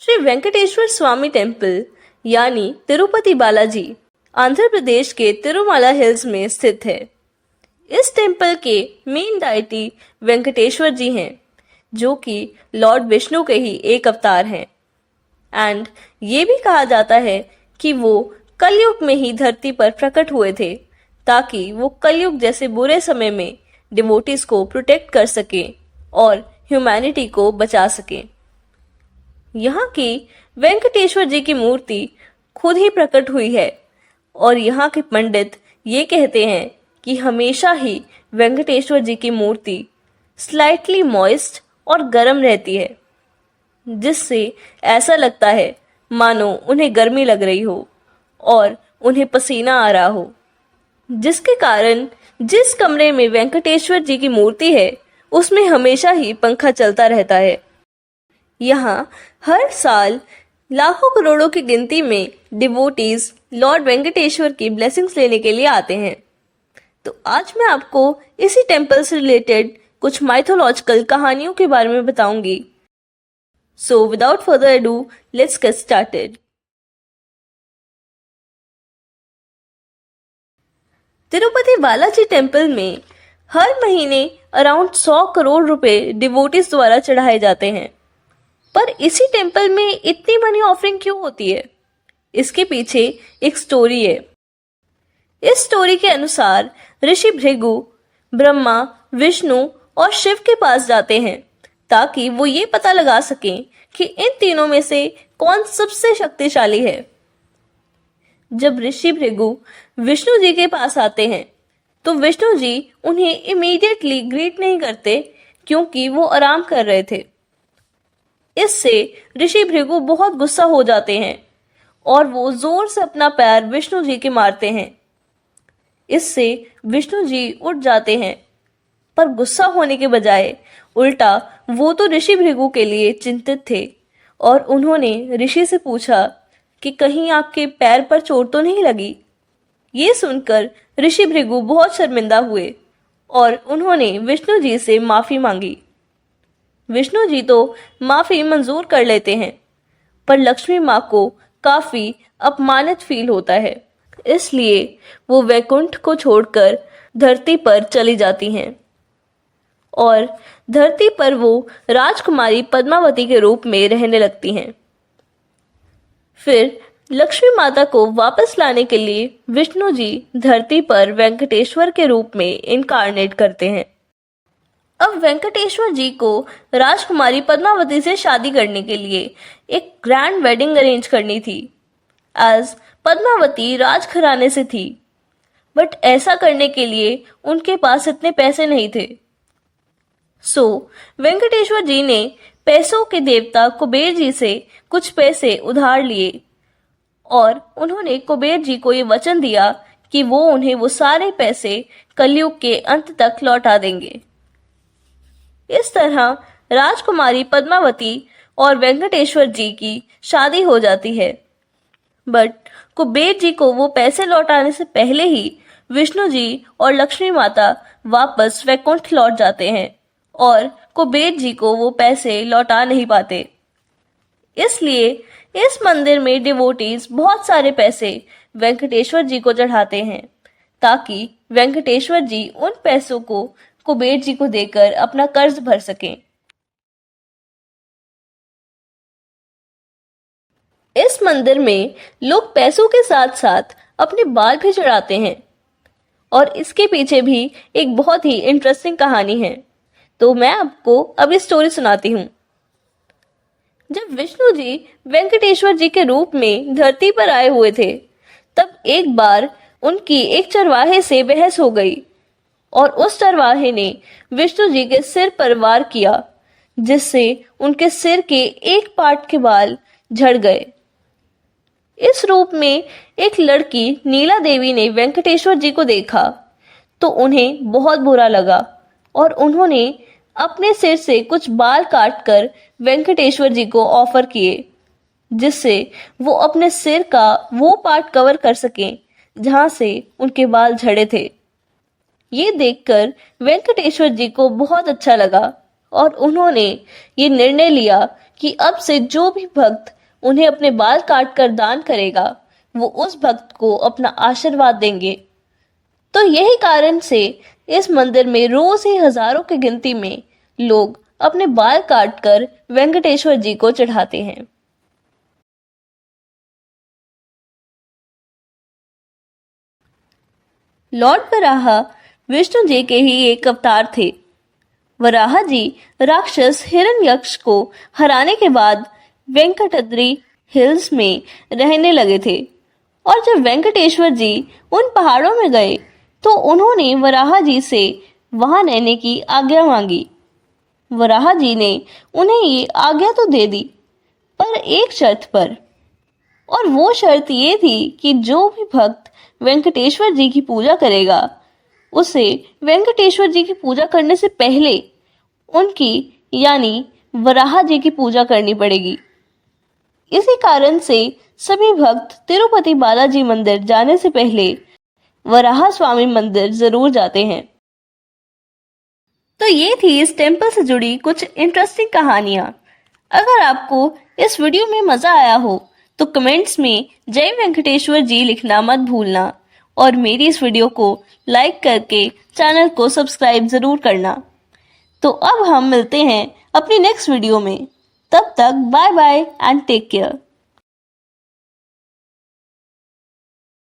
श्री वेंकटेश्वर स्वामी temple यानी तिरुपति बालाजी आंध्र प्रदेश के Tirumala hills में स्थित है। इस टेम्पल के मेन डायटी वेंकटेश्वर जी हैं, जो कि लॉर्ड विष्णु के ही एक अवतार हैं। एंड ये भी कहा जाता है कि वो कलयुग में ही धरती पर प्रकट हुए थे, ताकि वो कलयुग जैसे बुरे समय में डिवोटीज को प्रोटेक्ट कर सके और ह्यूमैनिटी को बचा सके। यहाँ की वेंकटेश्वर जी की मूर्ति खुद ही प्रकट हुई है और यहाँ के पंडित ये कहते हैं कि हमेशा ही वेंकटेश्वर जी की मूर्ति स्लाइटली मॉइस्ट और गर्म रहती है, जिससे ऐसा लगता है मानो उन्हें गर्मी लग रही हो और उन्हें पसीना आ रहा हो, जिसके कारण जिस कमरे में वेंकटेश्वर जी की मूर्ति है उसमें हमेशा ही पंखा चलता रहता है। यहाँ हर साल लाखों करोड़ों की गिनती में डिवोटीज लॉर्ड वेंकटेश्वर की ब्लेसिंग्स लेने के लिए आते हैं। तो आज मैं आपको इसी टेम्पल से रिलेटेड कुछ माइथोलॉजिकल कहानियों के बारे में बताऊंगी। So without further ado, let's get started. Tirupati Balaji temple में हर महीने अराउंड 100 करोड़ रुपए डिवोटीज द्वारा चढ़ाए जाते हैं। पर इसी टेम्पल में इतनी मनी ऑफरिंग क्यों होती है? इसके पीछे एक स्टोरी है। इस स्टोरी के अनुसार ऋषि भृगु ब्रह्मा, विष्णु और शिव के पास जाते हैं ताकि वो ये पता लगा सकें कि इन तीनों में से कौन सबसे शक्तिशाली है। जब ऋषि भृगु विष्णु जी के पास आते हैं तो विष्णु जी उन्हें इमीडिएटली ग्रीट नहीं करते, क्योंकि वो आराम कर रहे थे। इससे ऋषि भृगु बहुत गुस्सा हो जाते हैं और वो जोर से अपना पैर विष्णु जी के मारते हैं। इससे विष्णु जी उठ जाते हैं, पर गुस्सा होने के बजाय उल्टा वो तो ऋषि भृगु के लिए चिंतित थे और उन्होंने ऋषि से पूछा कि कहीं आपके पैर पर चोट तो नहीं लगी। ये सुनकर ऋषि भृगु बहुत शर्मिंदा हुए और उन्होंने विष्णु जी से माफी मांगी। विष्णु जी तो माफी मंजूर कर लेते हैं, पर लक्ष्मी माँ को काफी अपमानित फील होता है, इसलिए वो वैकुंठ को छोड़कर धरती पर चली जाती हैं और धरती पर वो राजकुमारी पद्मावती के रूप में रहने लगती हैं। फिर लक्ष्मी माता को वापस लाने के लिए विष्णु जी धरती पर वेंकटेश्वर के रूप में इनकारनेट करते हैं। अब वेंकटेश्वर जी को राजकुमारी पद्मावती से शादी करने के लिए एक ग्रैंड वेडिंग अरेंज करनी थी, एज पद्मावती राजघराने से थी। बट ऐसा करने के लिए उनके पास इतने पैसे नहीं थे। सो वेंकटेश्वर जी ने पैसों के देवता कुबेर जी से कुछ पैसे उधार लिए और उन्होंने कुबेर जी को ये वचन दिया कि वो उन्हें वो सारे पैसे कलयुग के अंत तक लौटा देंगे। इस तरह राजकुमारी पद्मावती और वेंकटेश्वर जी की शादी हो जाती है। बट कुबेर जी को वो पैसे लौटाने से पहले ही विष्णु जी और लक्ष्मी माता वापस वैकुंठ लौट जाते हैं और कुबेर जी को वो पैसे लौटा नहीं पाते। इसलिए इस मंदिर में डिवोटीज बहुत सारे पैसे वेंकटेश्वर जी को चढ़ाते हैं, ताकि वेंकटेश्वर जी उन पैसों को कुबेर जी को देकर अपना कर्ज भर सकें। इस मंदिर में लोग पैसों के साथ साथ अपने बाल भी चढ़ाते हैं और इसके पीछे भी एक बहुत ही इंटरेस्टिंग कहानी है। तो मैं आपको अभी स्टोरी सुनाती हूँ। जब विष्णु जी वेंकटेश्वर जी के रूप में धरती पर आए हुए थे, तब एक बार उनकी एक चरवाहे से बहस हो गई और उस चरवाहे ने विष्णु जी के सिर पर वार किया, जिससे उनके सिर के एक पार्ट के बाल झड़ गए। इस रूप में एक लड़की नीला देवी ने वेंकटेश्वर जी को देखा तो उन्हें बहुत बुरा लगा और उन्होंने अपने सिर से कुछ बाल काटकर वेंकटेश्वर जी को ऑफर किए, जिससे वो अपने सिर का वो पार्ट कवर कर सकें जहां से उनके बाल झड़े थे। ये देखकर वेंकटेश्वर जी को बहुत अच्छा लगा और उन्होंने ये निर्णय लिया कि अब से जो भी भक्त उन्हें अपने बाल काट कर दान करेगा वो उस भक्त को अपना आशीर्वाद देंगे। तो यही कारण से इस मंदिर में रोज ही हजारों की गिनती में लोग अपने बाल काट कर वेंकटेश्वर जी को चढ़ाते हैं। लॉर्ड वराहा विष्णु जी के ही एक अवतार थे। वराहा जी राक्षस हिरण्यक्ष को हराने के बाद वेंकटाद्रि हिल्स में रहने लगे थे और जब वेंकटेश्वर जी उन पहाड़ों में गए तो उन्होंने वराहा जी से वहां रहने की आज्ञा मांगी। वराहा जी ने उन्हें ये आज्ञा तो दे दी, पर एक शर्त पर, और वो शर्त ये थी कि जो भी भक्त वेंकटेश्वर जी की पूजा करेगा उसे वेंकटेश्वर जी की पूजा करने से पहले उनकी यानी वराहा जी की पूजा करनी पड़ेगी। इसी कारण से सभी भक्त तिरुपति बालाजी मंदिर जाने से पहले वराहा स्वामी मंदिर जरूर जाते हैं। तो ये थी इस टेम्पल से जुड़ी कुछ इंटरेस्टिंग कहानियां। अगर आपको इस वीडियो में मजा आया हो तो कमेंट्स में जय वेंकटेश्वर जी लिखना मत भूलना और मेरी इस वीडियो को लाइक करके चैनल को सब्सक्राइब जरूर करना। तो अब हम मिलते हैं अपनी नेक्स्ट वीडियो में। तब तक bye bye and take care.